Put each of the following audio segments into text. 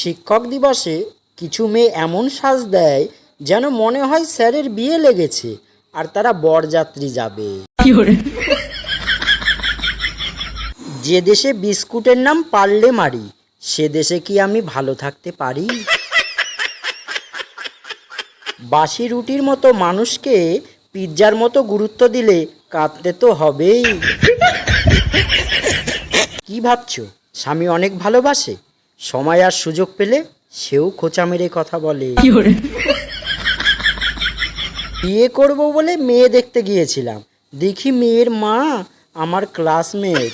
শিক্ষক দিবসে কিছু মেয়ে এমন সাজ দেয় যেন মনে হয় স্যারের বিয়ে লেগেছে আর তারা বরযাত্রী যাবে। যে দেশে বিস্কুটের নাম পারলে মারি, সে দেশে কি আমি ভালো থাকতে পারি? বাসি রুটির মতো মানুষকে পিৎজার মতো গুরুত্ব দিলে কাঁদতে তো হবেই। কি ভাবছো, স্বামী অনেক ভালোবাসে, সময় আর সুযোগ পেলে সেও খোঁচা মেরে কথা বলে। বিয়ে করব বলে মেয়ে দেখতে গিয়েছিলাম, দেখি মেয়ের মা আমার ক্লাসমেট।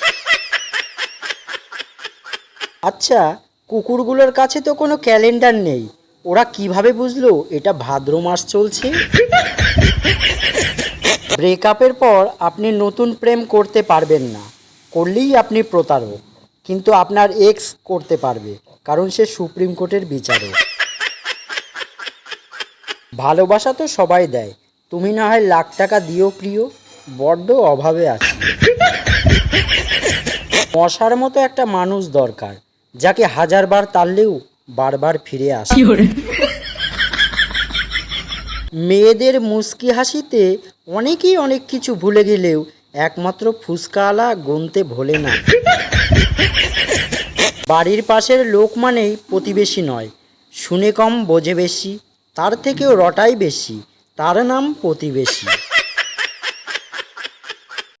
আচ্ছা, কুকুরগুলোর কাছে তো কোনো ক্যালেন্ডার নেই, ওরা কিভাবে বুঝলো এটা ভাদ্র মাস চলছে? ব্রেকআপের পর আপনি নতুন প্রেম করতে পারবেন না, করলেই আপনি প্রতারক। কিন্তু আপনার এক্স করতে পারবে, কারণ সে সুপ্রিম কোর্টের বিচারক। ভালোবাসা তো সবাই দেয়, তুমি না হয় লাখ টাকা দিও প্রিয়, বড্ড অভাবে আছি। মশার মতো একটা মানুষ দরকার, যাকে হাজারবার তাড়লেও বারবার ফিরে আসে। মেয়েদের মুস্কি হাসিতে অনেকেই অনেক কিছু ভুলে গেলেও একমাত্র ফুসকাওয়ালা গুনতে ভোলে না। বাড়ির পাশের লোক মানেই প্রতিবেশী নয়, শুনে কম বোঝে বেশি, তার থেকেও রটাই বেশি, তার নাম প্রতিবেশী।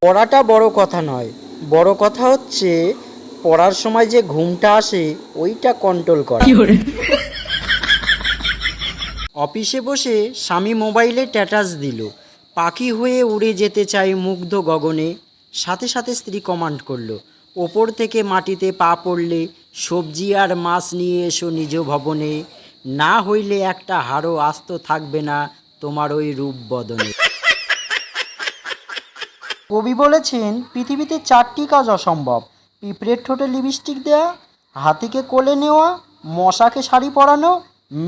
পড়াটা বড় কথা নয়, বড় কথা হচ্ছে পড়ার সময় যে ঘুমটা আসে ওইটা কন্ট্রোল করা। অফিসে বসে স্বামী মোবাইলে স্ট্যাটাস দিল, পাখি হয়ে উড়ে যেতে চাই মুগ্ধ গগনে। সাথে সাথে স্ত্রী কমান্ড করলো, ওপর থেকে মাটিতে পা পড়লে সবজি আর মাছ নিয়ে এসো নিজ ভবনে, না হইলে একটা হাড়ও আস্ত থাকবে না তোমার ওই রূপ বদনে। কবি বলেছেন, পৃথিবীতে 4টি কাজ অসম্ভব: পিঁপড়ের ঠোঁটে লিপস্টিক দেওয়া, হাতিকে কোলে নেওয়া, মশাকে শাড়ি পরানো,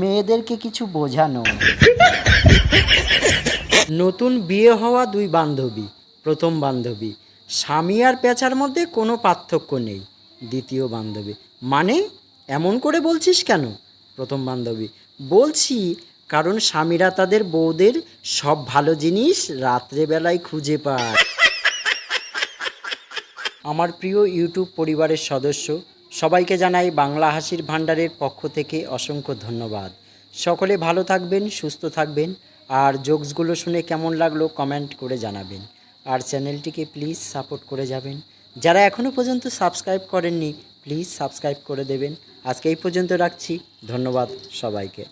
মেয়েদেরকে কিছু বোঝানো। নতুন বিয়ে হওয়া দুই বান্ধবী। প্রথম বান্ধবী, স্বামী আর পেঁচার মধ্যে কোনো পার্থক্য নেই। দ্বিতীয় বান্ধবী, মানে এমন করে বলছিস কেন? প্রথম বান্ধবী, বলছি কারণ স্বামীরা তাদের বউদের সব ভালো জিনিস রাত্রেবেলায় খুঁজে পায়। আমার প্রিয় ইউটিউব পরিবারের সদস্য সবাইকে জানাই বাংলা হাসির ভাণ্ডারের পক্ষ থেকে অসংখ্য ধন্যবাদ। সকলে ভালো থাকবেন, সুস্থ থাকবেন, আর জোকসগুলো শুনে কেমন লাগলো কমেন্ট করে জানাবেন। আর চ্যানেলটিকে প্লিজ সাপোর্ট করে যাবেন। যারা এখনও পর্যন্ত সাবস্ক্রাইব করেননি প্লিজ সাবস্ক্রাইব করে দেবেন। আজকে এই পর্যন্ত রাখছি, ধন্যবাদ সবাইকে।